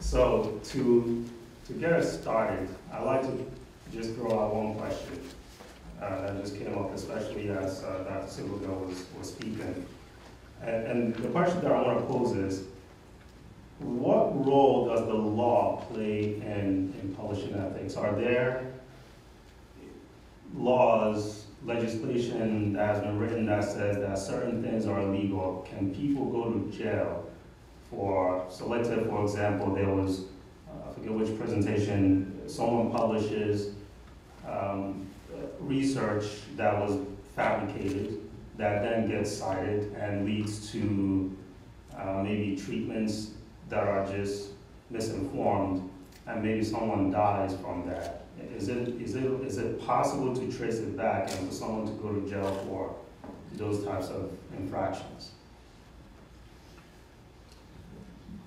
So to get us started, I'd like to just throw out one question that just came up, especially as Dr. Silvergill was speaking. And the question that I want to pose is, what role does the law play in publishing ethics? Are there laws, legislation that has been written that says that certain things are illegal? Can people go to jail for, so let's say, for example, there was, I forget which presentation, someone publishes research that was fabricated that then gets cited and leads to maybe treatments that are just misinformed, and maybe someone dies from that. Is it possible to trace it back and for someone to go to jail for those types of infractions?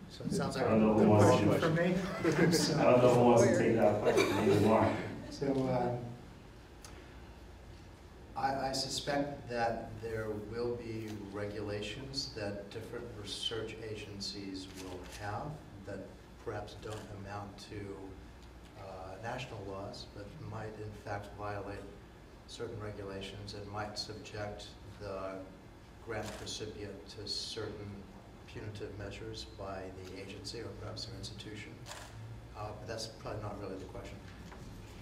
So it sounds like I don't know a who wants question to- for me. I don't know who wants to take that question. Maybe Mark. So I suspect that there will be regulations that different research agencies will have that perhaps don't amount to national laws, but might in fact violate certain regulations and might subject the grant recipient to certain punitive measures by the agency or perhaps their institution. But that's probably not really the question.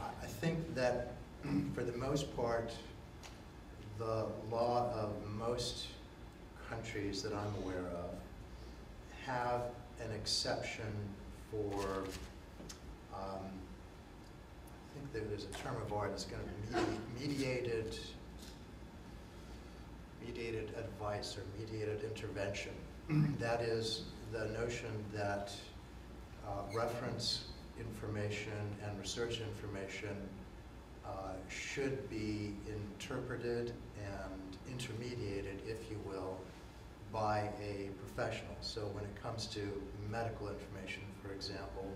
I think that for the most part, the law of most countries that I'm aware of have an exception for, I think there's a term of art, it's going to be mediated advice or mediated intervention. That is the notion that reference information and research information should be interpreted and intermediated, if you will, by a professional. So when it comes to medical information, for example,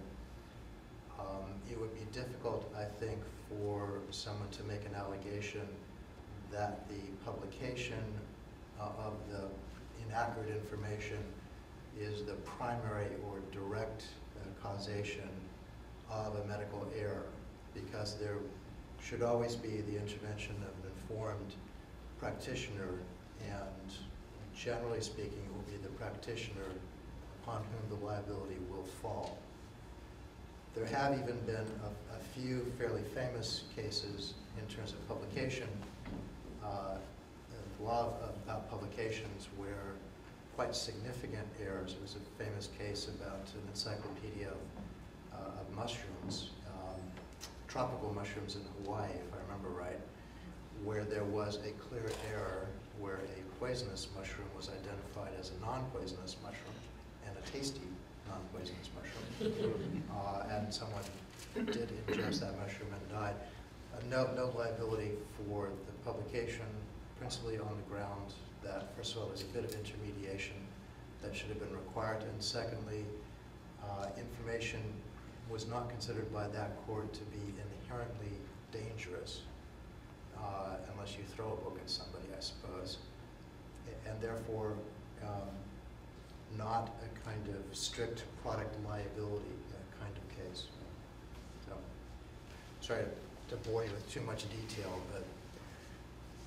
it would be difficult, I think, for someone to make an allegation that the publication of the inaccurate information is the primary or direct causation of a medical error, because there should always be the intervention of an informed practitioner, and generally speaking, it will be the practitioner upon whom the liability will fall. There have even been a few fairly famous cases in terms of publication, the law about publications where quite significant errors. There was a famous case about an encyclopedia of mushrooms, tropical mushrooms in Hawaii, if I remember right, where there was a clear error where a poisonous mushroom was identified as a non-poisonous mushroom and a tasty non-poisonous mushroom. And someone did ingest that mushroom and died. No liability for the publication, principally on the ground that, first of all, there's a bit of intermediation that should have been required, and secondly, information was not considered by that court to be inherently dangerous, unless you throw a book at somebody, I suppose, and therefore not a kind of strict product liability kind of case. So, sorry to bore you with too much detail, but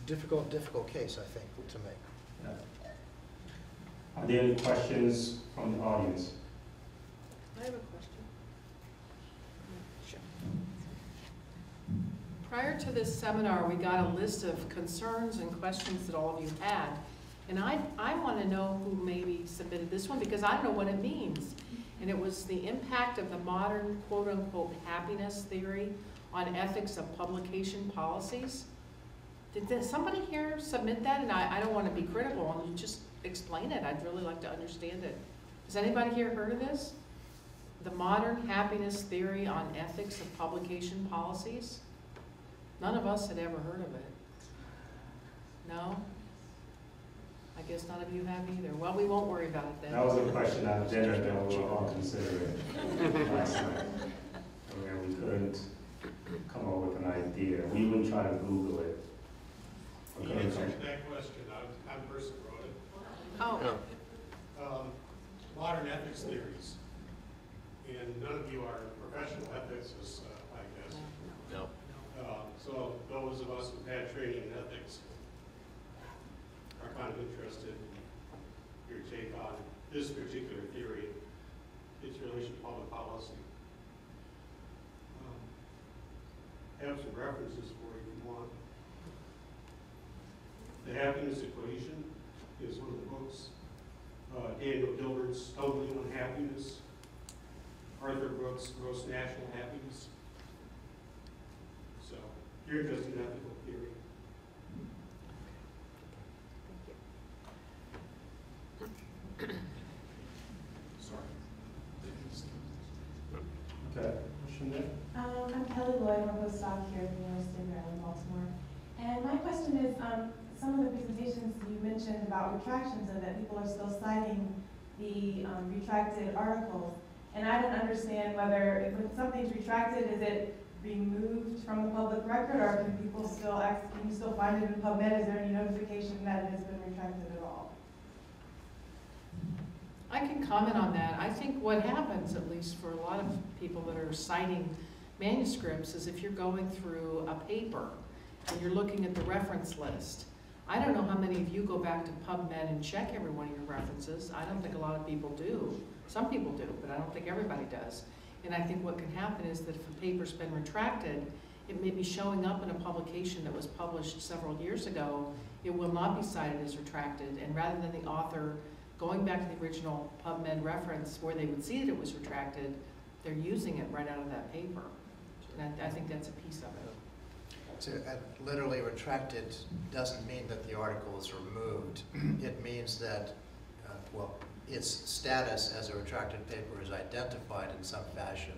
difficult case, I think, to make. Yeah. Are there any questions from the audience? I have a question. Sure. Prior to this seminar, we got a list of concerns and questions that all of you had. And I want to know who maybe submitted this one, because I don't know what it means. And it was the impact of the modern quote-unquote happiness theory on ethics of publication policies. Did somebody here submit that? And I don't want to be critical, and you just explain it. I'd really like to understand it. Has anybody here heard of this? The modern happiness theory on ethics of publication policies? None of us had ever heard of it. No? I guess none of you have either. Well, we won't worry about it then. That was a question at dinner that we were all considering last night, where we couldn't come up with an idea. We even tried to Google it. You answered that question. I'm the person who wrote it. Oh. Modern ethics theories. and none of you are professional ethicists, I guess. No. So those of us who've had training in ethics are kind of interested in your take on this particular theory, its relation to public policy. I have some references for you if you want. The Happiness Equation is one of the books. Daniel Gilbert's Stumbling on Happiness. Arthur Brooks' Gross National Happiness. So, you're interested in ethical theory. Sorry. Okay, question there? I'm Kelly Lloyd, I'm a postdoc here at the University of Maryland, Baltimore. And my question is, some of the presentations you mentioned about retractions and that people are still citing the retracted articles. And I don't understand whether, if something's retracted, is it removed from the public record, or can people still can you still find it in PubMed? Is there any notification that it has been retracted at all? I can comment on that. I think what happens, at least for a lot of people that are citing manuscripts, is if you're going through a paper and you're looking at the reference list, I don't know how many of you go back to PubMed and check every one of your references. I don't think a lot of people do. Some people do, but I don't think everybody does. And I think what can happen is that if a paper's been retracted, it may be showing up in a publication that was published several years ago. It will not be cited as retracted, and rather than the author going back to the original PubMed reference where they would see that it was retracted, they're using it right out of that paper. And I think that's a piece of it. So, literally retracted doesn't mean that the article is removed. It means that, well, its status as a retracted paper is identified in some fashion.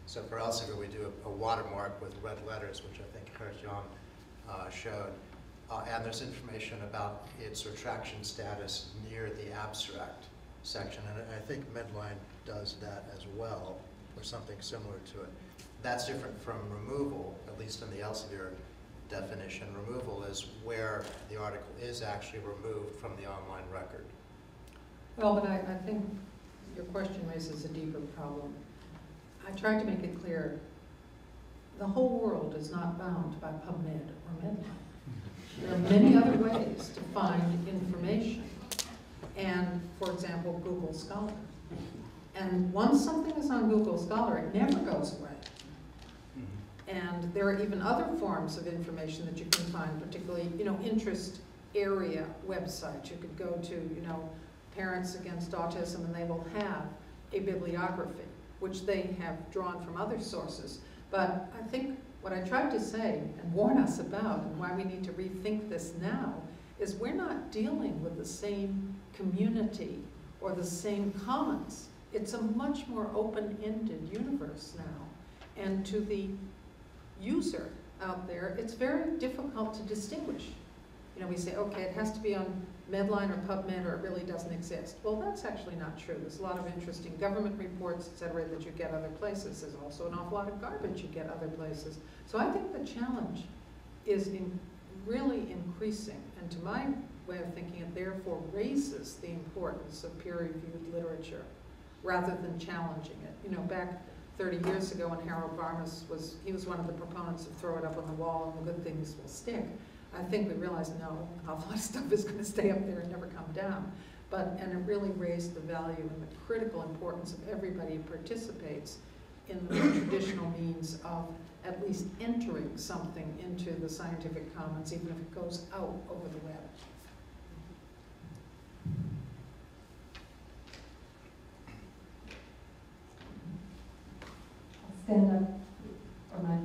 So for Elsevier, we do a watermark with red letters, which I think Herjong showed. And there's information about its retraction status near the abstract section. And I think Medline does that as well, or something similar to it. That's different from removal, at least in the Elsevier definition. Removal is where the article is actually removed from the online record. Well, but I think your question raises a deeper problem. I tried to make it clear, the whole world is not bound by PubMed or Medline. There are many other ways to find information. And, for example, Google Scholar. And once something is on Google Scholar, it never goes away. And there are even other forms of information that you can find, particularly, interest area websites. You could go to, Parents Against Autism, and they will have a bibliography, which they have drawn from other sources. But I think what I tried to say and warn us about, and why we need to rethink this now, is we're not dealing with the same community or the same commons. It's a much more open-ended universe now. And to the user out there, it's very difficult to distinguish. We say, okay, it has to be on Medline or PubMed or it really doesn't exist. Well, that's actually not true. There's a lot of interesting government reports, et cetera, that you get other places. There's also an awful lot of garbage you get other places. So I think the challenge is really increasing. And to my way of thinking, it therefore raises the importance of peer-reviewed literature rather than challenging it. Back 30 years ago when Harold Varmus was one of the proponents of throw it up on the wall and the good things will stick. I think we realized, no, a lot of stuff is going to stay up there and never come down. And it really raised the value and the critical importance of everybody who participates in the traditional means of at least entering something into the scientific commons, even if it goes out over the web. I'll stand up for my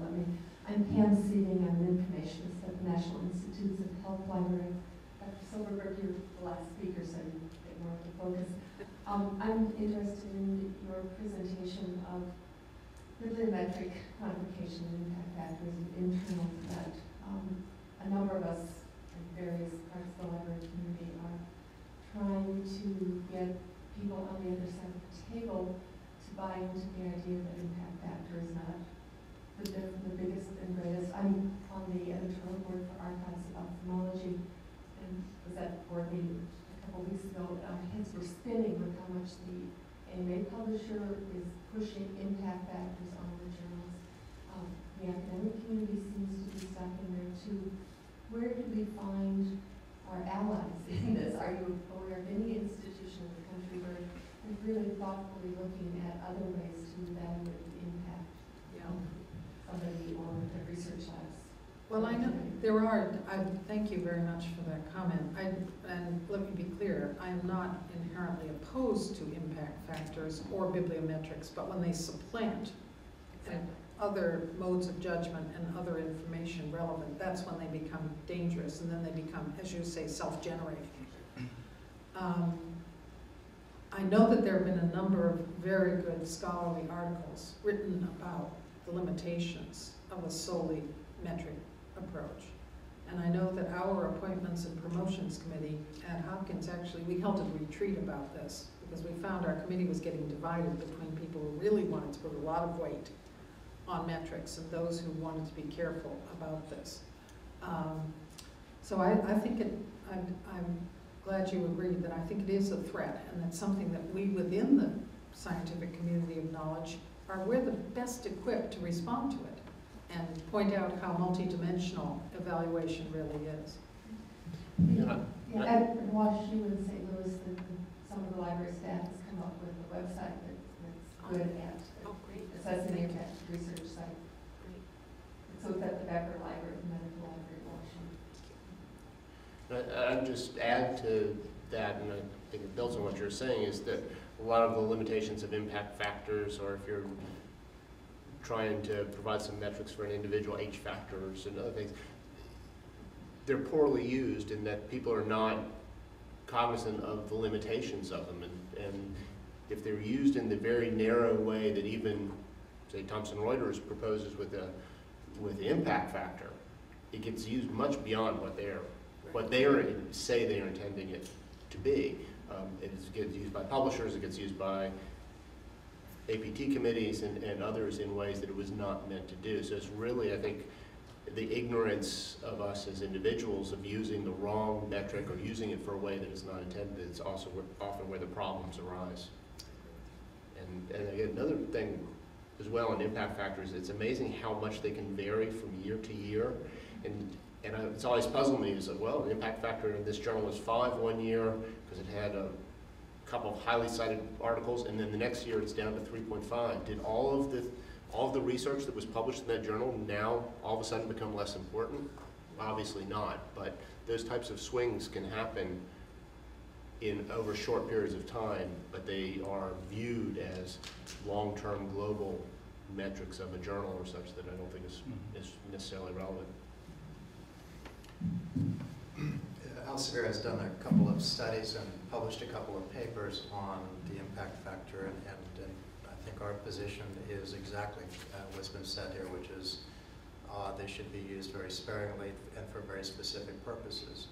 let me. I'm Pam Seating. I'm an informationist at the National Institutes of Health Library. Dr. Silverberg, you're the last speaker, so you get more of the focus. I'm interested in your presentation of bibliometric quantification and impact factors and internal that a number of us in various parts of the library community are trying to get people on the other side of the table to buy into the idea that impact factor is not the biggest and greatest. I'm on the editorial board for Archives of Ophthalmology, and was at board meeting a couple weeks ago. Heads were spinning with how much the a main publisher is pushing impact factors on the journals. The academic community seems to be stuck in there too. Where do we find our allies in this? Are you aware of any institution in the country where they're really thoughtfully looking at other ways to evaluate the impact of somebody or their research labs? Well, I know there are, thank you very much for that comment. And let me be clear, I am not inherently opposed to impact factors or bibliometrics, but when they supplant other modes of judgment and other information relevant, that's when they become dangerous, and then they become, as you say, self-generating. I know that there have been a number of very good scholarly articles written about the limitations of a solely metric approach. And I know that our Appointments and Promotions Committee at Hopkins, actually, we held a retreat about this because we found our committee was getting divided between people who really wanted to put a lot of weight on metrics and those who wanted to be careful about this. So I think I'm glad you agreed that I think it is a threat, and that's something that we within the scientific community of knowledge we're the best equipped to respond to it and point out how multidimensional evaluation really is. Yeah, at WashU in St. Louis, some of the library staff has come up with a website that's good at assessing the impact of research site. So it's at the Becker Library, the Medical Library at WashU. I'd just add to that, and I think it builds on what you're saying, is that a lot of the limitations of impact factors, or if you're trying to provide some metrics for an individual H factors and other things, they're poorly used in that people are not cognizant of the limitations of them. And if they're used in the very narrow way that even, say, Thomson Reuters proposes with the impact factor, it gets used much beyond what they say they're intending it to be. It gets used by publishers, it gets used by APT committees and others in ways that it was not meant to do. So it's really, I think, the ignorance of us as individuals of using the wrong metric or using it for a way that is not intended is also often where the problems arise. And again, another thing as well on impact factors, it's amazing how much they can vary from year to year. And it's always puzzled me, is that, well, the impact factor in this journal was 5 one year because it had a couple of highly cited articles, and then the next year it's down to 3.5. Did all of the research that was published in that journal now all of a sudden become less important? Obviously not, but those types of swings can happen in over short periods of time, but they are viewed as long-term global metrics of a journal or such that I don't think is necessarily relevant. Elsevier has done a couple of studies and published a couple of papers on the impact factor, and I think our position is exactly what's been said here, which is they should be used very sparingly and for very specific purposes.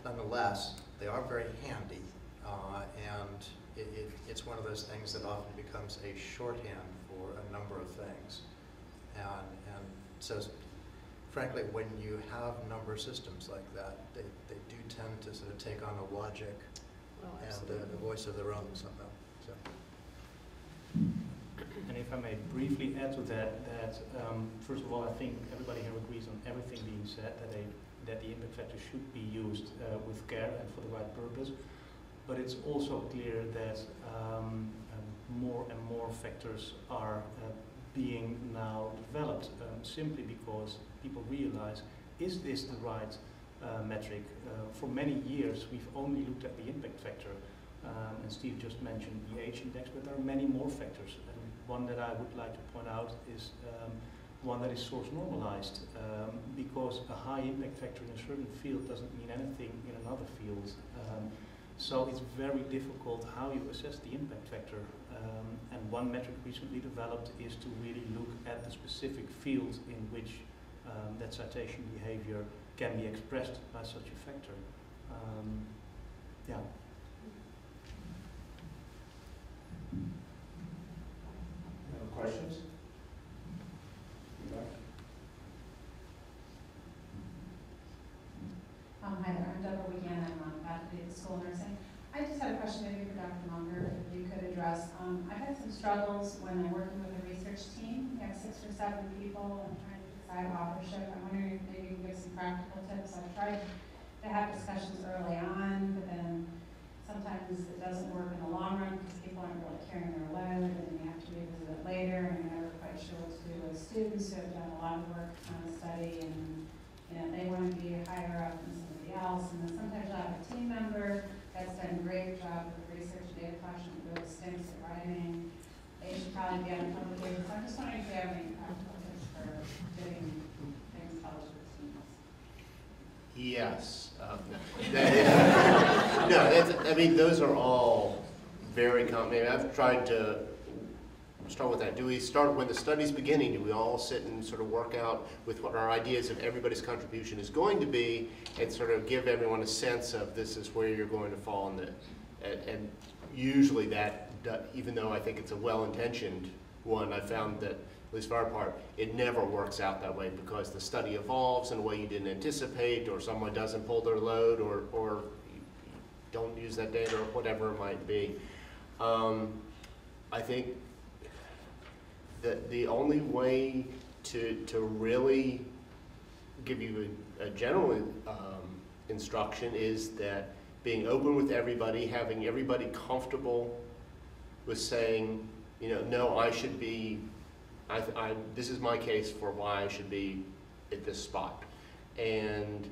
Nonetheless, they are very handy, and it's one of those things that often becomes a shorthand for a number of things. And so, frankly, when you have number systems like that, they do tend to sort of take on a logic and a voice of their own somehow. So. And if I may briefly add to that, first of all, I think everybody here agrees on everything being said, that the impact factor should be used with care and for the right purpose. But it's also clear that more and more factors are being now developed simply because people realize, is this the right metric? For many years, we've only looked at the impact factor, and Steve just mentioned the H index, but there are many more factors. And one that I would like to point out is one that is source normalized, because a high impact factor in a certain field doesn't mean anything in another field. So it's very difficult how you assess the impact factor. And one metric recently developed is to really look at the specific fields in which that citation behavior can be expressed by such a factor. Yeah. Any questions? Hi there, I'm Deborah Wiegand. I'm on faculty at the School of Nursing. I just had a question maybe for Dr. Munger, if you could address us. I've had some struggles when I'm working with a research team. We have 6 or 7 people and trying to decide authorship. I'm wondering if maybe you can give some practical tips. I've tried to have discussions early on, but then sometimes it doesn't work in the long run because people aren't really carrying their load, and then you have to revisit it later, and you're never quite sure what to do with students who have done a lot of work on the study, and they want to be higher up than somebody else, and then sometimes you'll have a team member that's done a great job with research data collection, really stinks at writing. They should probably be on publication. So I'm just wondering if you have any practical tips for getting things published with students. Yes. I mean, those are all very common. I mean, I've tried to start with that. Do we start when the study's beginning? Do we all sit and sort of work out with what our ideas of everybody's contribution is going to be, and sort of give everyone a sense of this is where you're going to fall in the, and usually that, even though I think it's a well-intentioned one, I found that, at least for our part, it never works out that way because the study evolves in a way you didn't anticipate, or someone doesn't pull their load, or you don't use that data, or whatever it might be. I think that the only way to really give you a general instruction is that being open with everybody, having everybody comfortable with saying, you know, no, I should be, this is my case for why I should be at this spot. And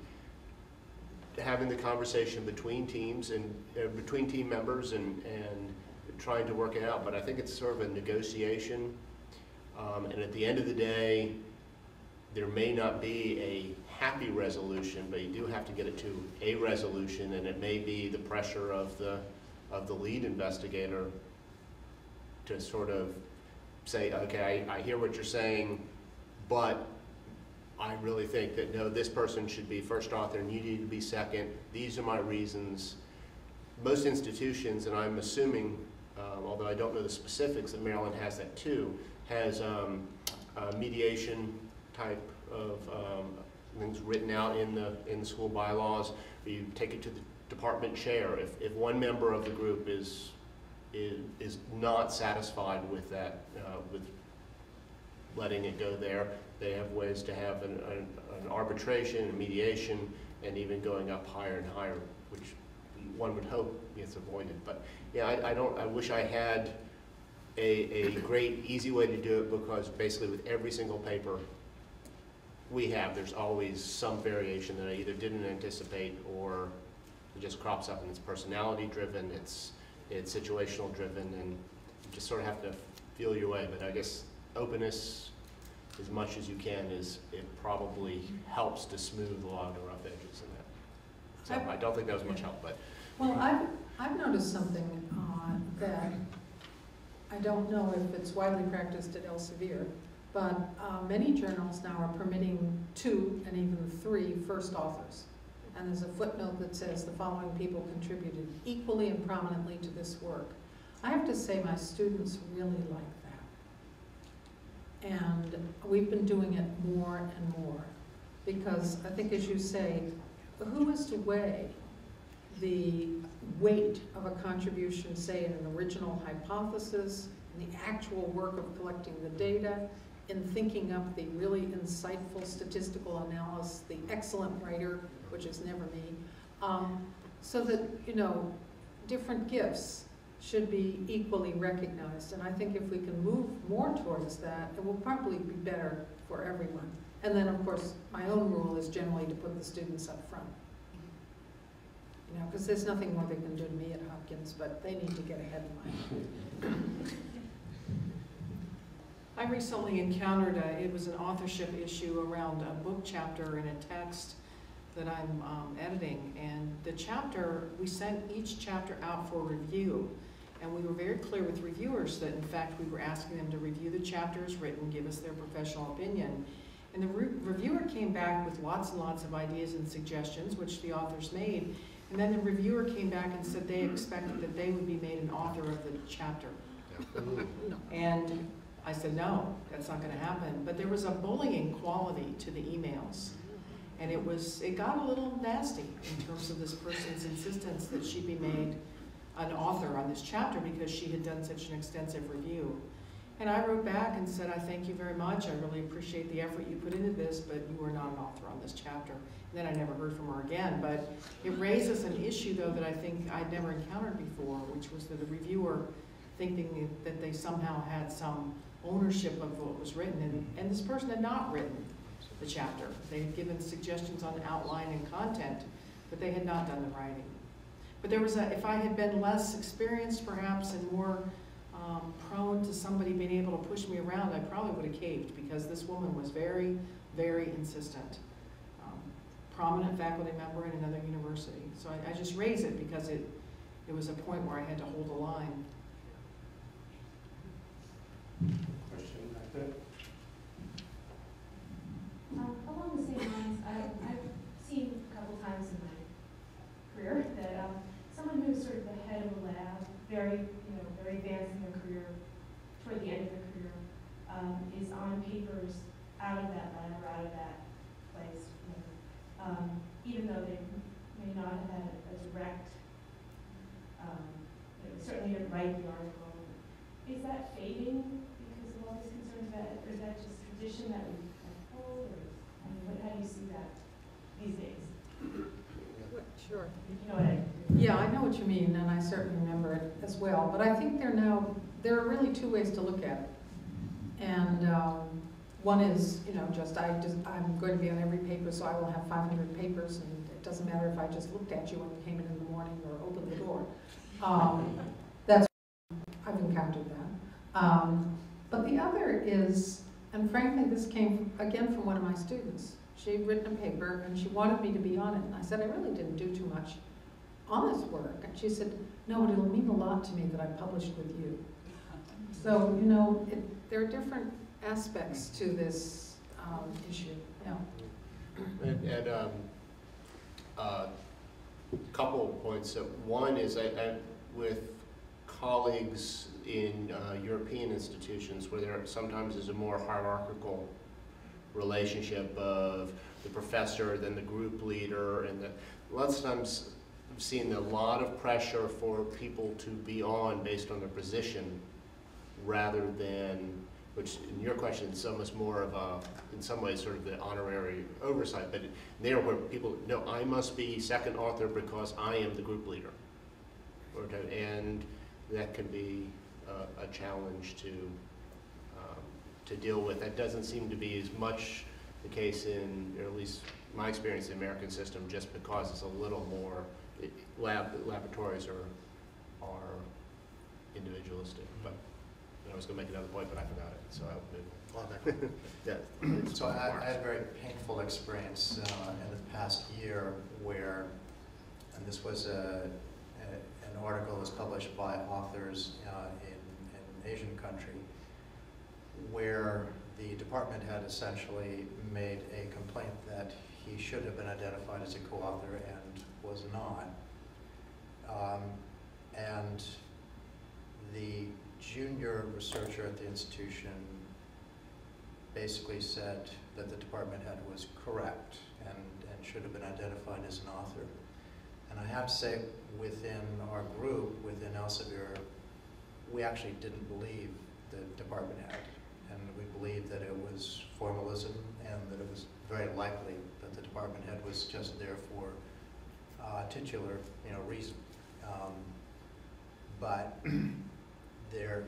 having the conversation between teams and between team members and trying to work it out. But I think it's sort of a negotiation. And at the end of the day, there may not be a happy resolution, but you do have to get it to a resolution, and it may be the pressure of the lead investigator to sort of say, okay, I hear what you're saying, but I really think that no, this person should be first author and you need to be second. These are my reasons. Most institutions, and I'm assuming, although I don't know the specifics, that Maryland has that too, has mediation type of things written out in the school bylaws. You take it to the department chair. If one member of the group is not satisfied with that, with letting it go there, they have ways to have an arbitration, a mediation, and even going up higher and higher, which one would hope gets avoided. But yeah, I wish I had a great, easy way to do it, because basically with every single paper we have, there's always some variation that I either didn't anticipate or it just crops up, and it's personality driven, it's situational driven, and you just sort of have to feel your way. But I guess openness, as much as you can, it probably helps to smooth a lot of the rough edges in that. So I don't think that was much help, but. Well, I've noticed something that I don't know if it's widely practiced at Elsevier, but many journals now are permitting 2 and even 3 first authors. And there's a footnote that says the following people contributed equally and prominently to this work. I have to say my students really like that. And we've been doing it more and more, because I think, as you say, who is to weigh the weight of a contribution, say in an original hypothesis, in the actual work of collecting the data, in thinking up the really insightful statistical analysis, the excellent writer, which is never me, so that, you know, different gifts should be equally recognized. And I think if we can move more towards that, it will probably be better for everyone. And then, of course, my own rule is generally to put the students up front. You know, because there's nothing more they can do to me at Hopkins, but they need to get ahead of mine. I recently encountered it was an authorship issue around a book chapter in a text that I'm editing, and the chapter, we sent each chapter out for review, and we were very clear with reviewers that in fact we were asking them to review the chapters written, give us their professional opinion, and the reviewer came back with lots and lots of ideas and suggestions, which the authors made, and then the reviewer came back and said they expected that they would be made an author of the chapter. And I said, no, that's not going to happen. But there was a bullying quality to the emails. And it got a little nasty in terms of this person's insistence that she be made an author on this chapter because she had done such an extensive review. And I wrote back and said, I thank you very much. I really appreciate the effort you put into this, but you are not an author on this chapter. And then I never heard from her again. But it raises an issue, though, that I think I'd never encountered before, which was that a reviewer thinking that they somehow had some ownership of what was written. And this person had not written the chapter. They had given suggestions on outline and content, but they had not done the writing. But there was if I had been less experienced, perhaps, and more prone to somebody being able to push me around, I probably would have caved, because this woman was very, very insistent. Prominent faculty member in another university. So I just raise it because it was a point where I had to hold the line. Question back there? Along the same lines, I've seen a couple times in my career that someone who's sort of the head of a lab, very advanced in their career, toward the end of their career, is on papers out of that lab or out of that place, even though they may not have had a direct, certainly didn't write the article. Is that fading because of all these concerns about it, or is that just tradition that we hold, or how do you see that these days? Sure. You know what I mean? Yeah, I know what you mean, and I certainly remember it as well. But I think there are really two ways to look at it. And one is, I'm going to be on every paper, so I will have 500 papers, and it doesn't matter if I just looked at you when you came in the morning or opened the door. I've encountered that. But the other is, and frankly, this came again from one of my students. She'd written a paper and she wanted me to be on it. And I said, I really didn't do too much on this work. And she said, no, but it'll mean a lot to me that I published with you. So, there are different aspects to this issue. Yeah. And a couple of points. One is with colleagues in European institutions where there sometimes is a more hierarchical relationship of the professor, then the group leader, and lots of times I've seen a lot of pressure for people to be on based on their position rather than, which in your question is almost more of a, in some ways, sort of the honorary oversight, but there where people, no, I must be second author because I am the group leader. And that can be a challenge to deal with. That doesn't seem to be as much the case in, or at least my experience in the American system, just because it's a little more, laboratories are individualistic. But I was going to make another point, but I forgot it, so I'll move. Yeah. So I had a very painful experience in the past year where, and this was an article that was published by authors in an Asian country, where the department had essentially made a complaint that he should have been identified as a co-author and was not. And the junior researcher at the institution basically said that the department head was correct and should have been identified as an author. And I have to say, within our group, within Elsevier, we actually didn't believe the department head. And we believed that it was formalism and that it was very likely that the department head was just there for titular reason. But there,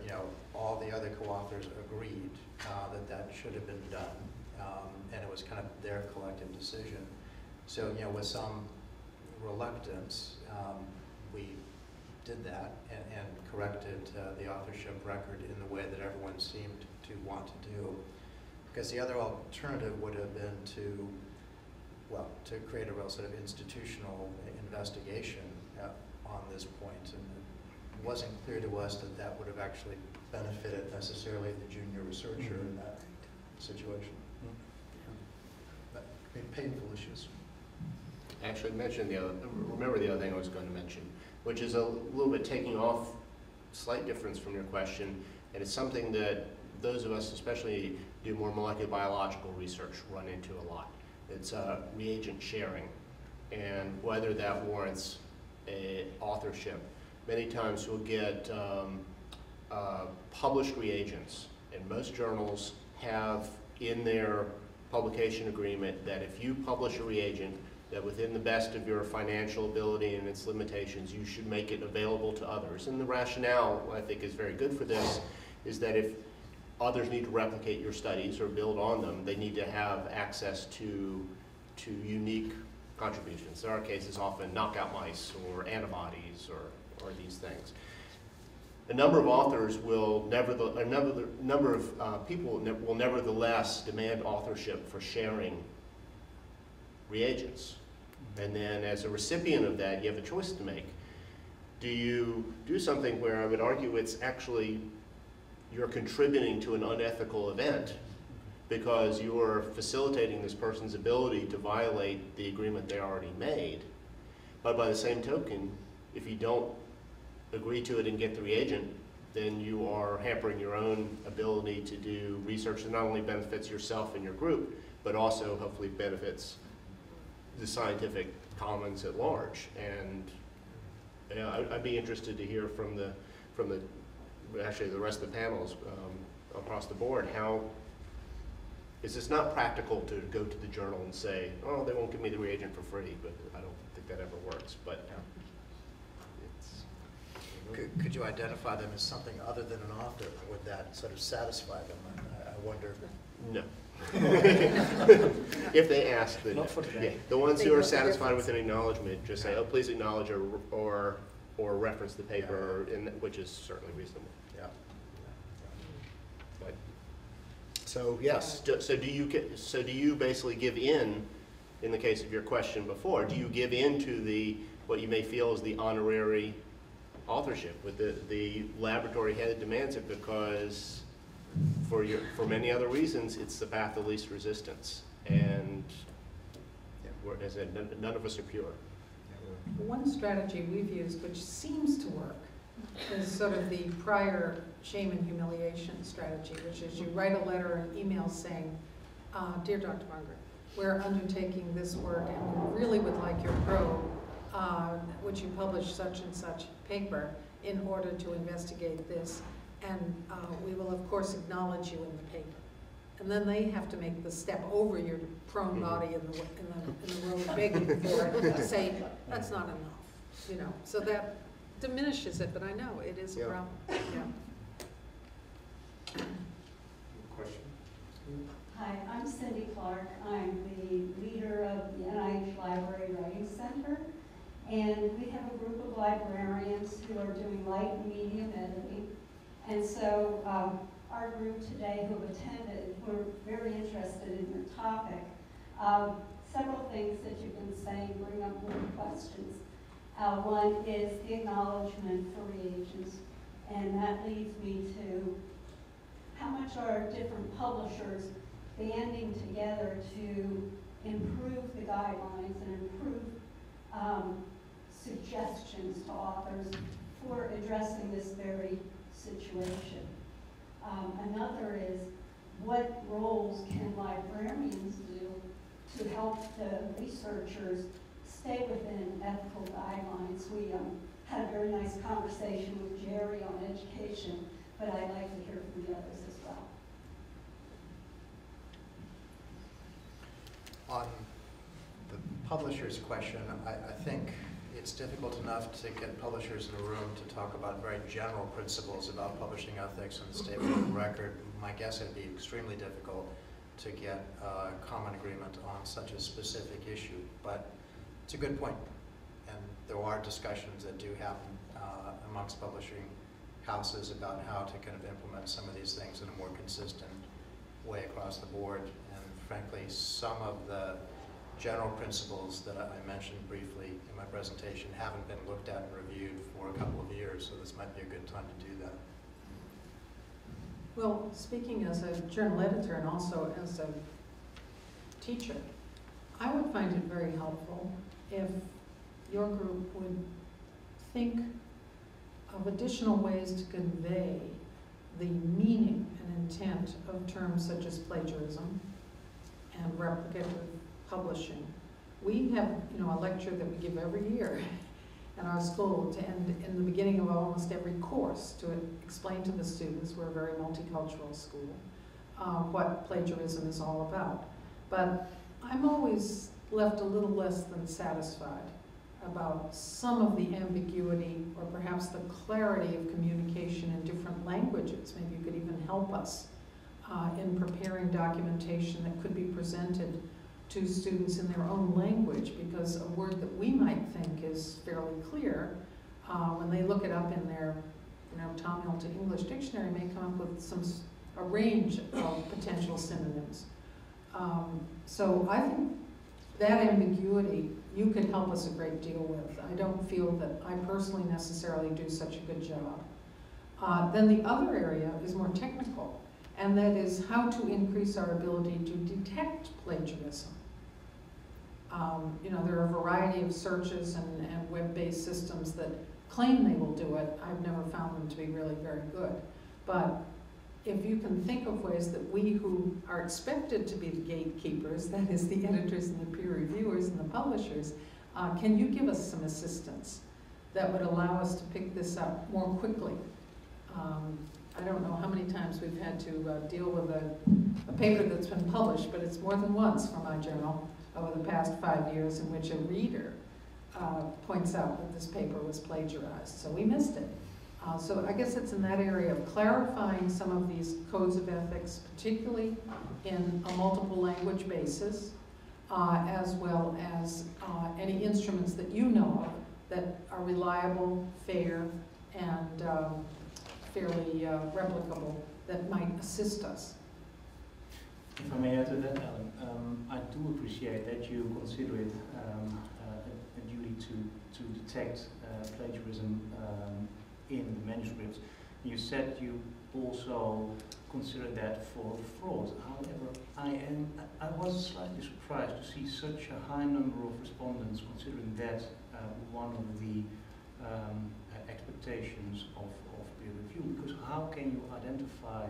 all the other co-authors agreed that should have been done, and it was kind of their collective decision. So, with some reluctance, we did that and corrected the authorship record in the way that everyone seemed to want to do. Because the other alternative would have been to create a real sort of institutional investigation on this point. And it wasn't clear to us that that would have actually benefited necessarily the junior researcher in that situation. But painful issues. Actually mentioned remember the other thing I was going to mention, which is a little bit taking off, slight difference from your question, and it's something that those of us, especially do more molecular biological research, run into a lot. It's reagent sharing, and whether that warrants a authorship. many times you'll get published reagents, and most journals have in their publication agreement that if you publish a reagent, that within the best of your financial ability and its limitations, you should make it available to others. And the rationale, I think, is very good for this, is that if others need to replicate your studies or build on them, they need to have access to unique contributions. There are cases often knockout mice or antibodies or these things. A number of authors will people will nevertheless demand authorship for sharing reagents. And then as a recipient of that, you have a choice to make. Do you do something where I would argue it's actually you're contributing to an unethical event because you're facilitating this person's ability to violate the agreement they already made, but by the same token, if you don't agree to it and get the reagent, then you are hampering your own ability to do research that not only benefits yourself and your group, but also hopefully benefits the scientific commons at large. And I'd be interested to hear from the actually the rest of the panels across the board, how is this not practical to go to the journal and say, oh, they won't give me the reagent for free, but I don't think that ever works. But it's Could you identify them as something other than an author? Would that sort of satisfy them? I wonder. No. If they ask, then Not for today. Yeah, the ones who are satisfied with an acknowledgement just say, "Oh, please acknowledge or reference the paper," which is certainly reasonable. Yeah. But, so yes. So do you basically give in the case of your question before? Do you give in to what you may feel is the honorary authorship with the laboratory head demands it because for many other reasons it's the path of least resistance, and as I said, none of us are pure. One strategy we've used, which seems to work, is sort of the prior shame and humiliation strategy, which is you write a letter or an email saying, "Dear Dr. Margaret, we're undertaking this work and we really would like your probe, would you publish such and such paper in order to investigate this, and we will of course acknowledge you in the paper." And then they have to make the step over your prone body in the road begging for it to say, that's not enough, So that diminishes it, but I know it is a problem. Yeah. Question? Hi, I'm Cindy Clark. I'm the leader of the NIH Library Writing Center. And we have a group of librarians who are doing light and medium editing. And so our group today who have attended, who are very interested in your topic, several things that you've been saying bring up more questions. One is the acknowledgement for reagents, and that leads me to how much are different publishers banding together to improve the guidelines and improve suggestions to authors for addressing this very situation. Another is, what roles can librarians do to help the researchers stay within ethical guidelines? We had a very nice conversation with Jerry on education, but I'd like to hear from the others as well. On the publisher's question, I think it's difficult enough to get publishers in a room to talk about very general principles about publishing ethics and the statement of the record. My guess it'd be extremely difficult to get a common agreement on such a specific issue, but it's a good point. And there are discussions that do happen amongst publishing houses about how to kind of implement some of these things in a more consistent way across the board. And frankly, some of the general principles that I mentioned briefly in my presentation haven't been looked at and reviewed for a couple of years, so this might be a good time to do that. Well, speaking as a journal editor and also as a teacher, I would find it very helpful if your group would think of additional ways to convey the meaning and intent of terms such as plagiarism and replicative publishing. We have, a lecture that we give every year, in our school to end in the beginning of almost every course to explain to the students, we're a very multicultural school, what plagiarism is all about. But I'm always left a little less than satisfied about some of the ambiguity or perhaps the clarity of communication in different languages. Maybe you could even help us in preparing documentation that could be presented to students in their own language, because a word that we might think is fairly clear, when they look it up in their Tom Hilton English Dictionary, may come up with a range of potential synonyms. So I think that ambiguity you could help us a great deal with. I don't feel that I personally necessarily do such a good job. Then the other area is more technical, and that is how to increase our ability to detect plagiarism. There are a variety of searches and web-based systems that claim they will do it. I've never found them to be really very good. But if you can think of ways that we who are expected to be the gatekeepers, that is the editors and the peer reviewers and the publishers, can you give us some assistance that would allow us to pick this up more quickly? I don't know how many times we've had to deal with a paper that's been published, but it's more than once for my journal over the past 5 years, in which a reader points out that this paper was plagiarized. So we missed it. So I guess it's in that area of clarifying some of these codes of ethics, particularly in a multiple language basis, as well as any instruments that you know of that are reliable, fair, and fairly replicable that might assist us. If I may add to that, Ellen, I do appreciate that you consider it a duty to detect plagiarism in the manuscripts. You said you also consider that for fraud. However, I was slightly surprised to see such a high number of respondents considering that one of the expectations of peer review, because how can you identify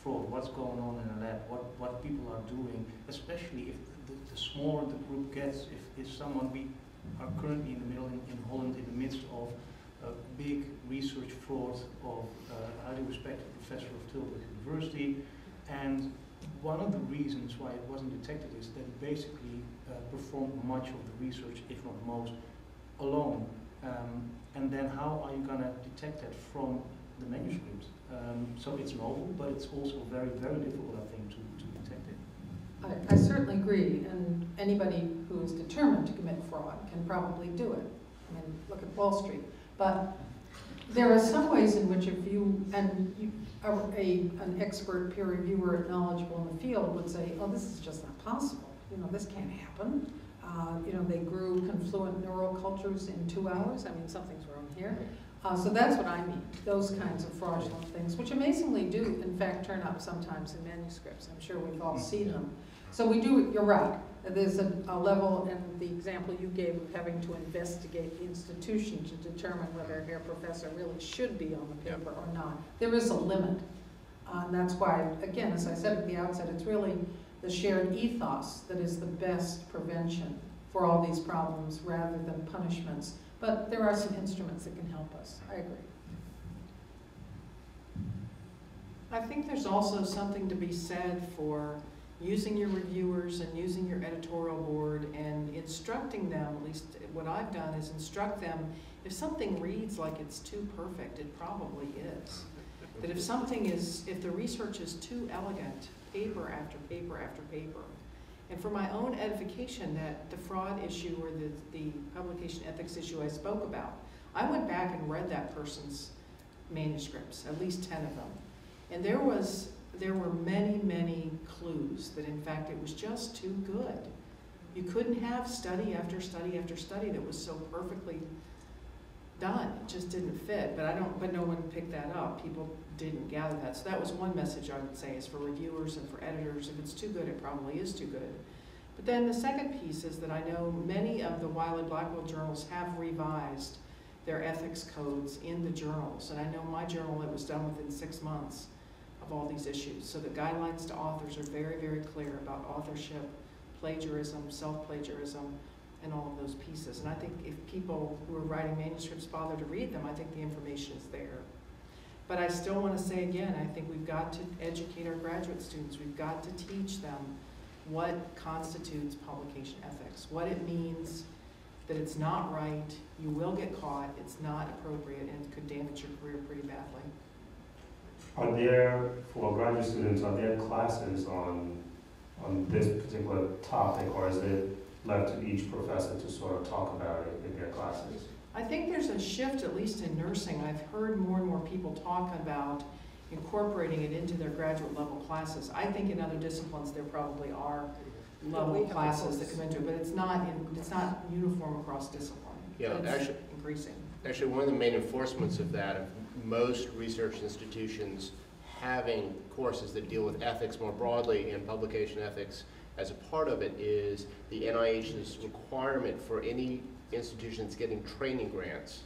fraud, what's going on in a lab, what people are doing, especially if the smaller the group gets, if someone, we are currently in the middle in Holland in the midst of a big research fraud of a highly respected professor of Tilburg University, and one of the reasons why it wasn't detected is that he basically performed much of the research, if not most, alone. And then how are you going to detect that from the manuscript? So it's novel, but it's also very, very difficult, I think, to detect it. I certainly agree, and anybody who is determined to commit fraud can probably do it. I mean, look at Wall Street. But there are some ways in which if you, an expert peer reviewer knowledgeable in the field would say, oh, this is just not possible. This can't happen. They grew confluent neural cultures in 2 hours. I mean, something's wrong here. So that's what I mean, those kinds of fraudulent things, which amazingly do, in fact, turn up sometimes in manuscripts. I'm sure we've all seen them. So we do, you're right, there's a level in the example you gave of having to investigate the institution to determine whether a professor really should be on the paper or not. There is a limit. And that's why, again, as I said at the outset, it's really the shared ethos that is the best prevention for all these problems rather than punishments. But there are some instruments that can help us. I agree. I think there's also something to be said for using your reviewers and using your editorial board and instructing them, at least what I've done is instruct them, if something reads like it's too perfect, it probably is. That if the research is too elegant, paper after paper after paper, and for my own edification, that the fraud issue or the publication ethics issue I spoke about, I went back and read that person's manuscripts, at least 10 of them. And there were many, many clues that in fact it was just too good. You couldn't have study after study after study that was so perfectly done. It just didn't fit. But no one picked that up. People didn't gather that. So that was one message I would say is for reviewers and for editors. If it's too good, it probably is too good. But then the second piece is that I know many of the Wiley-Blackwell journals have revised their ethics codes in the journals. And I know my journal, it was done within 6 months of all these issues. So the guidelines to authors are very, very clear about authorship, plagiarism, self-plagiarism, and all of those pieces. And I think if people who are writing manuscripts bother to read them, I think the information is there. But I still want to say again, I think we've got to educate our graduate students. We've got to teach them what constitutes publication ethics, what it means that it's not right, you will get caught, it's not appropriate, and it could damage your career pretty badly. Are there, for graduate students, are there classes on this particular topic, or is it left to each professor to sort of talk about it in their classes? I think there's a shift, at least in nursing. I've heard more and more people talk about incorporating it into their graduate level classes. I think in other disciplines there probably are level classes that come into it, but it's not uniform across discipline. Yeah, it's actually, increasing. Actually, one of the main enforcements of that, of most research institutions having courses that deal with ethics more broadly and publication ethics as a part of it, is the NIH's requirement for any institution that's getting training grants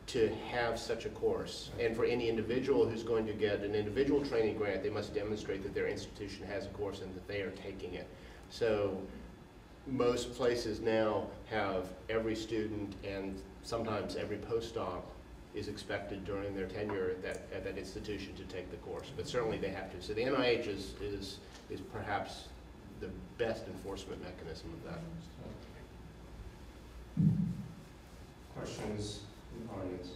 to have such a course. And for any individual who's going to get an individual training grant, they must demonstrate that their institution has a course and that they are taking it. So most places now have every student and sometimes every postdoc is expected during their tenure at that institution to take the course, but certainly they have to. So the NIH is perhaps the best enforcement mechanism of that. Questions from the audience?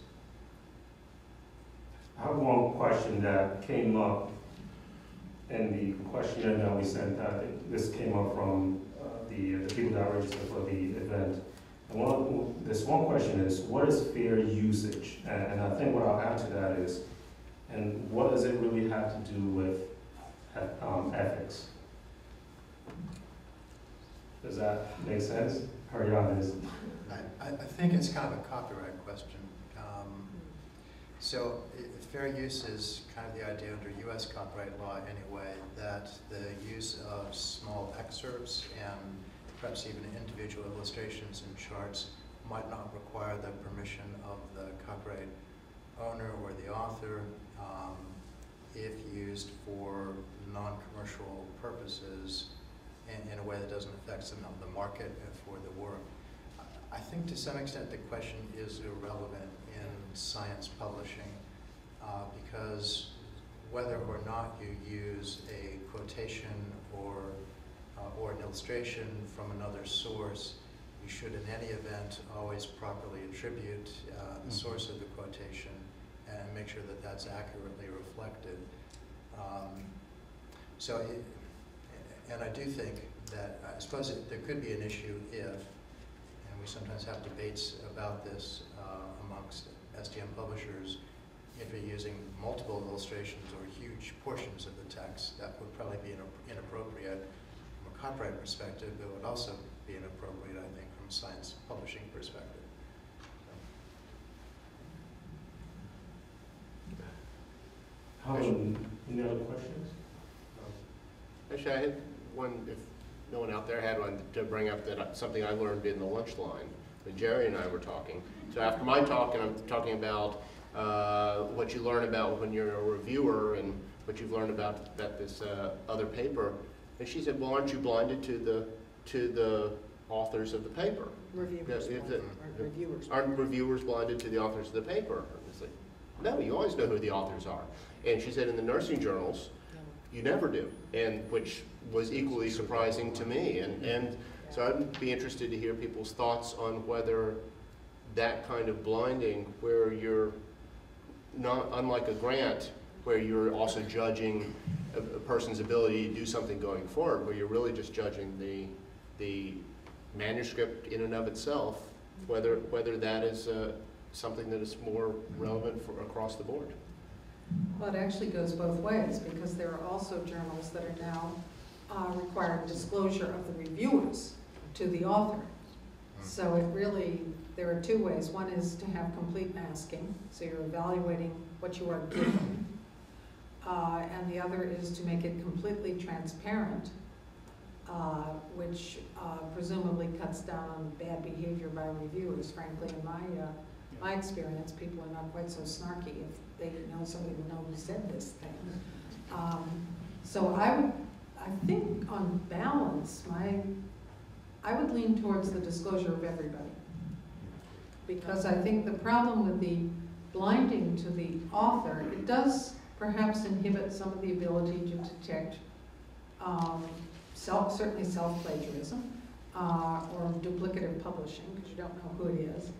I have one question that came up in the questionnaire that we sent out. This came up from the people that registered for the event. And this one question is, what is fair usage? And I think what I'll add to that is, and what does it really have to do with ethics? Does that make sense? Haryana is. I think it's kind of a copyright question. So fair use is kind of the idea under U.S. copyright law anyway, that the use of small excerpts and perhaps even individual illustrations and charts might not require the permission of the copyright owner or the author if used for non-commercial purposes in a way that doesn't affect the market for the work. I think to some extent the question is irrelevant in science publishing because whether or not you use a quotation or an illustration from another source, you should in any event always properly attribute the source of the quotation and make sure that that's accurately reflected. And I do think that, I suppose there could be an issue if, and we sometimes have debates about this amongst STM publishers, if you're using multiple illustrations or huge portions of the text, that would probably be inappropriate from a copyright perspective, but would also be inappropriate, I think, from a science publishing perspective. Any other questions? Actually, I had one, if no one out there had one, to bring up that something I learned in the lunch line when Jerry and I were talking. So after my talk, and I'm talking about what you learn about when you're a reviewer and what you've learned about this other paper, and she said, well, aren't you blinded to the authors of the paper? Aren't reviewers blinded to the authors of the paper? I was like, no, you always know who the authors are. And she said in the nursing journals, you never do, and which was equally surprising to me. And so I'd be interested to hear people's thoughts on whether that kind of blinding, where you're not, unlike a grant, where you're also judging a person's ability to do something going forward, where you're really just judging the manuscript in and of itself, whether that is something that is more relevant for across the board. Well, it actually goes both ways, because there are also journals that are now requiring disclosure of the reviewers to the author. So it really, there are two ways. One is to have complete masking, so you're evaluating what you are given. And the other is to make it completely transparent, which presumably cuts down on bad behavior by reviewers. Frankly, in my experience, people are not quite so snarky if they know somebody would know who said this thing. So I think on balance, I would lean towards the disclosure of everybody. Because I think the problem with the blinding to the author, it does perhaps inhibit some of the ability to detect certainly self-plagiarism or duplicative publishing, because you don't know who it is.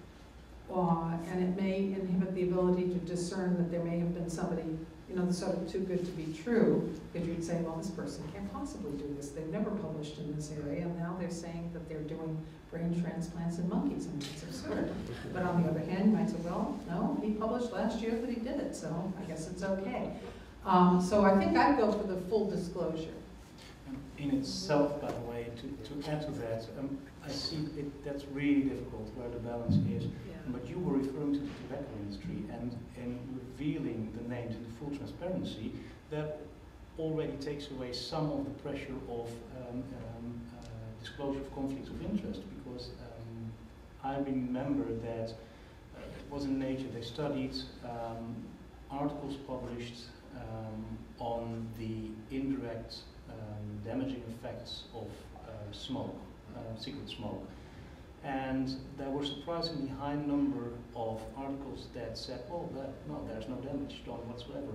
And it may inhibit the ability to discern that there may have been somebody, you know, sort of too good to be true, because you'd say, well, this person can't possibly do this. They've never published in this area, and now they're saying that they're doing brain transplants in monkeys. I mean, it's absurd. But on the other hand, you might say, well, no, he published last year that he did it, so I guess it's okay. So I think I'd go for the full disclosure. In itself, by the way, to add to that, I see that's really difficult where the balance is. Yeah. But you were referring to the tobacco industry, and in revealing the names in full transparency, that already takes away some of the pressure of disclosure of conflicts of interest, because I remember that it was in Nature, they studied articles published on the indirect damaging effects of smoke, cigarette smoke. And there were surprisingly high number of articles that said, oh, no, there's no damage done whatsoever.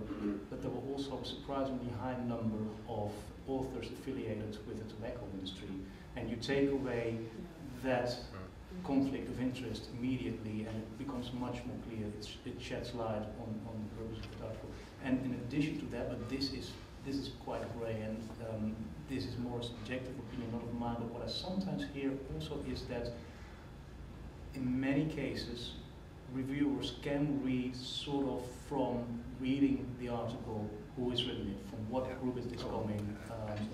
But there were also a surprisingly high number of authors affiliated with the tobacco industry. And you take away that conflict of interest immediately, and it becomes much more clear. It sheds light on the purpose of the article. And in addition to that, but this is quite grey, and this is more a subjective opinion, not of mine, but what I sometimes hear also is that in many cases, reviewers can read sort of from reading the article who is written it, from what group is this coming.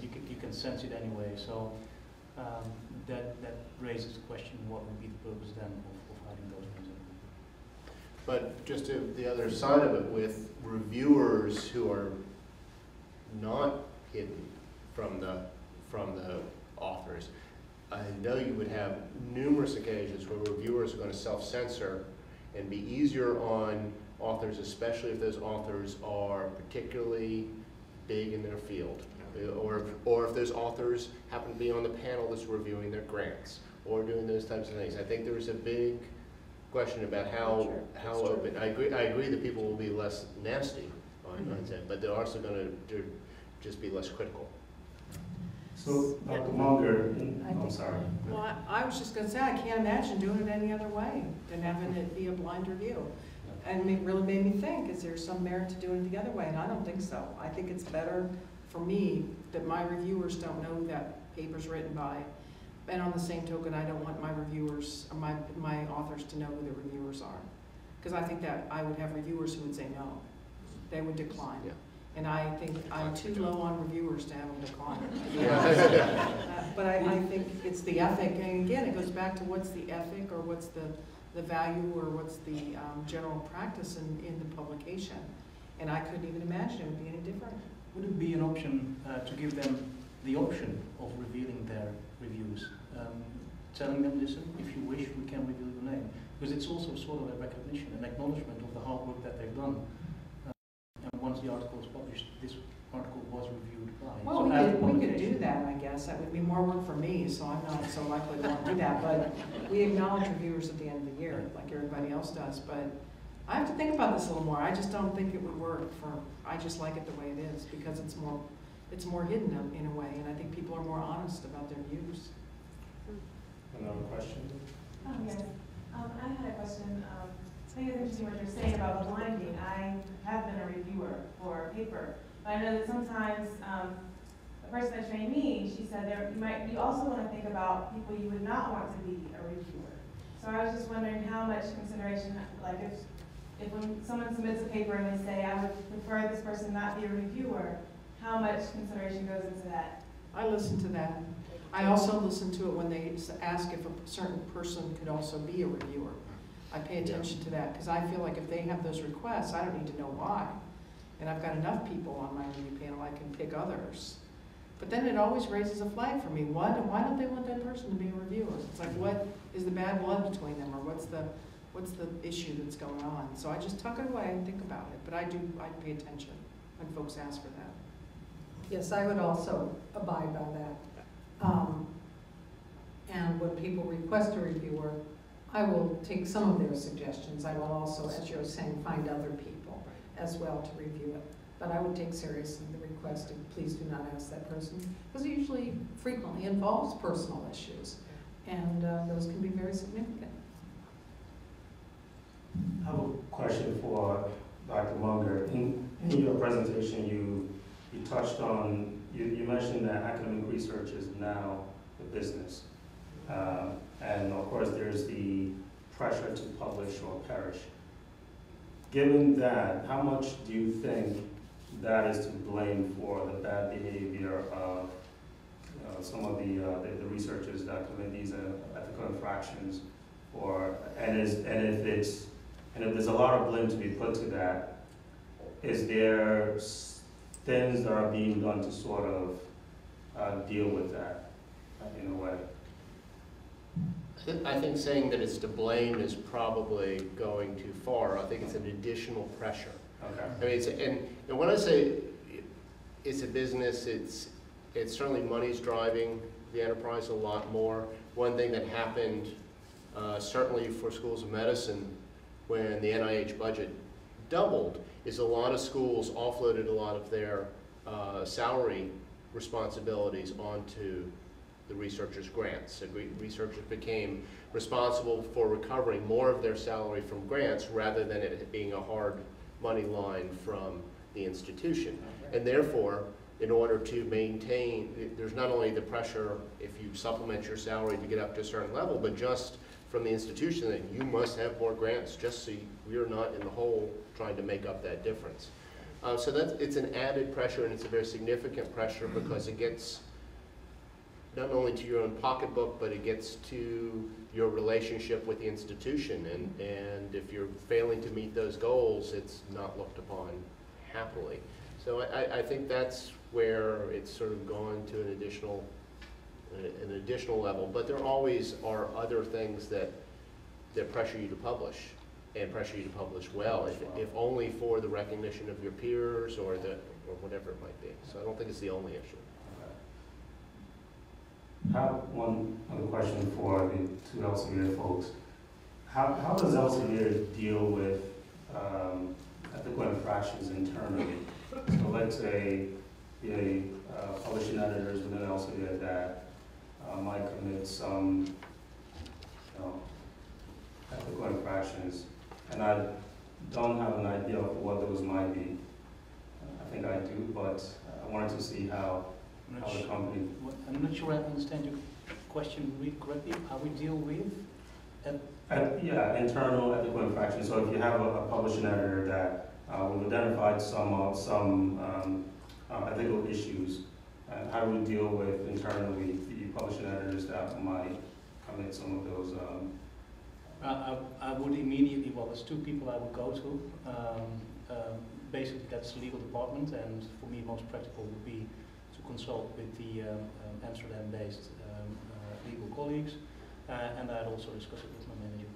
You can sense it anyway, so that raises the question, what would be the purpose then of hiding those things in? But just to the other side of it, with reviewers who are not hidden from the authors, I know you would have numerous occasions where reviewers are going to self-censor and be easier on authors, especially if those authors are particularly big in their field, or if those authors happen to be on the panel that's reviewing their grants or doing those types of things. I think there is a big question about how open. I agree that people will be less nasty on that, but they're also going to just be less critical. So, Dr. Munger, I'm sorry. Well, I was just going to say, I can't imagine doing it any other way than having it be a blind review. And it really made me think, is there some merit to doing it the other way? And I don't think so. I think it's better for me that my reviewers don't know that paper's written by. And on the same token, I don't want my reviewers, my authors to know who the reviewers are. Because I think that I would have reviewers who would say no. They would decline. Yeah. And I think I'm too low on reviewers to have them decline. But I think it's the ethic, and again, it goes back to what's the ethic, or what's the value, or what's the general practice in the publication. And I couldn't even imagine it would be any different. Would it be an option to give them the option of revealing their reviews? Telling them, listen, if you wish, we can reveal your name. Because it's also sort of a recognition, an acknowledgement of the hard work that they've done. And once the article is published, this article was reviewed by. Well, so we could do that, I guess. That would be more work for me, so I'm not so likely to want to do that. But we acknowledge reviewers at the end of the year, like everybody else does. But I have to think about this a little more. I just don't think it would work for, I just like it the way it is, because it's more hidden in a way, and I think people are more honest about their views. Another question? Oh, yes. I had a question. I think it's interesting what you're saying about blinding. I have been a reviewer for a paper, but I know that sometimes the person that trained me, she said you also want to think about people you would not want to be a reviewer. So I was just wondering how much consideration, like if when someone submits a paper and they say, I would prefer this person not be a reviewer, how much consideration goes into that? I listen to that. I also listen to it when they ask if a certain person could also be a reviewer. I pay attention to that, because I feel like if they have those requests, I don't need to know why. And I've got enough people on my review panel, I can pick others. But then it always raises a flag for me. Why don't they want that person to be a reviewer? It's like, what is the bad blood between them, or what's the issue that's going on? So I just tuck it away and think about it. But I pay attention when folks ask for that. Yes, I would also abide by that. And when people request a reviewer, I will take some of their suggestions. I will also, as you're saying, find other people as well to review it. But I would take seriously the request of please do not ask that person, because it usually frequently involves personal issues, and those can be very significant. I have a question for Dr. Munger. In your presentation, you touched on, you mentioned that academic research is now a business. And of course, there's the pressure to publish or perish. Given that, how much do you think that is to blame for the bad behavior of some of the researchers that commit these ethical infractions? And if there's a lot of blame to be put to that, is there things that are being done to sort of deal with that in a way? I think saying that it's to blame is probably going too far. I think it's an additional pressure. Okay. I mean, and when I say it's a business, it's certainly money's driving the enterprise a lot more. One thing that happened, certainly for schools of medicine, when the NIH budget doubled, is a lot of schools offloaded a lot of their salary responsibilities onto the researchers' grants. So researchers became responsible for recovering more of their salary from grants rather than it being a hard money line from the institution. And therefore, in order to maintain, there's not only the pressure if you supplement your salary to get up to a certain level, but just from the institution that you must have more grants just so you're not in the hole trying to make up that difference. So it's an added pressure, and it's a very significant pressure because it gets not only to your own pocketbook, but it gets to your relationship with the institution. And if you're failing to meet those goals, it's not looked upon happily. So I think that's where it's sort of gone to an additional level. But there always are other things that pressure you to publish, and pressure you to publish well, if only for the recognition of your peers or whatever it might be. So I don't think it's the only issue. I have one other question for the two Elsevier folks. How does Elsevier deal with ethical infractions internally? So let's say the publishing editors within Elsevier that might commit some ethical infractions, and I don't have an idea of what those might be. I think I do, but I wanted to see how the company... I'm not sure I understand your question really correctly. How we deal with? Yeah, internal ethical infractions. So if you have a publishing editor that we've identified some ethical issues, how do we deal with internally the publishing editors that might commit some of those? I would immediately, well, there's two people I would go to. Basically, that's the legal department, and for me, most practical would be to consult with the Amsterdam-based legal colleagues, and I'd also discuss it with my manager.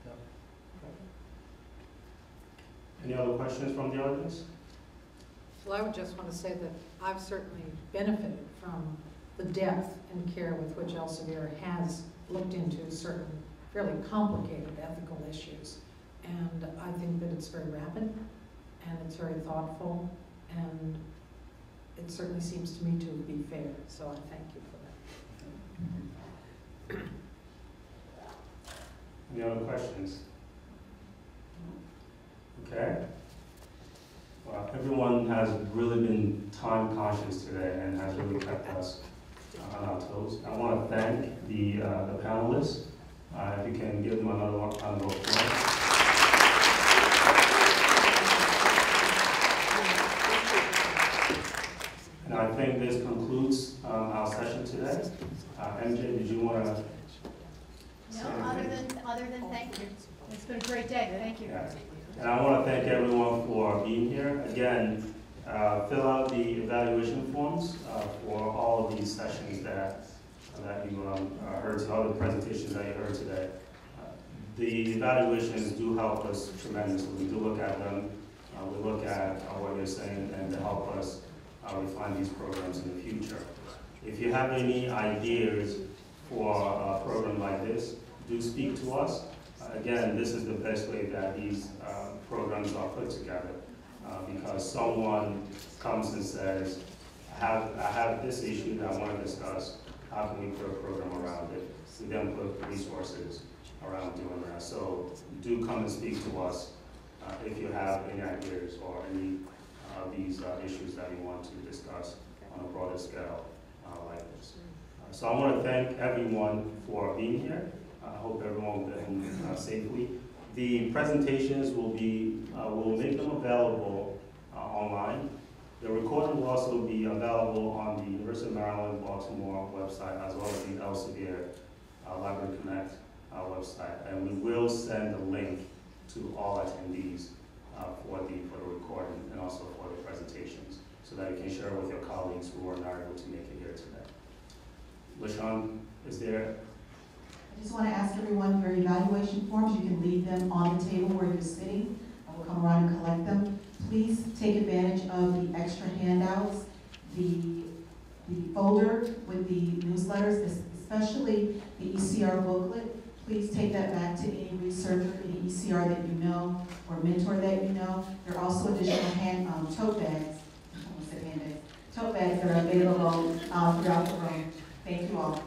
Yeah. Any other questions from the audience? Well, I would just want to say that I've certainly benefited from the depth and care with which Elsevier has looked into certain fairly complicated ethical issues. And I think that it's very rapid, and it's very thoughtful, and it certainly seems to me to be fair. So I thank you for that. Any other questions? Okay. Well, everyone has really been time conscious today and has really kept us on our toes. I want to thank the panelists. If you can give them another round of applause. And I think this concludes our session today. MJ, did you want to? No, other than thank you. It's been a great day. Thank you. Yeah. And I want to thank everyone for being here. Again, fill out the evaluation forms for all of these sessions that you heard, all the presentations that you heard today. The evaluations do help us tremendously. We do look at them. We look at what you're saying and to help us refine these programs in the future. If you have any ideas for a program like this, do speak to us. Again, this is the best way that these programs are put together, because someone comes and says, I have this issue that I want to discuss. How can we put a program around it? We then put resources around doing that. So do come and speak to us if you have any ideas or any of these issues that you want to discuss on a broader scale like this. So I want to thank everyone for being here. I hope everyone will get home safely. The presentations will be, we'll make them available online. The recording will also be available on the University of Maryland, Baltimore website, as well as the Elsevier Library Connect website. And we will send a link to all attendees for the recording and also for the presentations, so that you can share with your colleagues who are not able to make it here today. LaShawn, is there? I just want to ask everyone, your evaluation forms, you can leave them on the table where you're sitting. I will come around and collect them. Please take advantage of the extra handouts, the folder with the newsletters, especially the ECR booklet. Please take that back to any researcher, any ECR that you know, or mentor that you know. There are also additional tote bags, I almost said handbags, tote bags that are available throughout the room. Thank you all.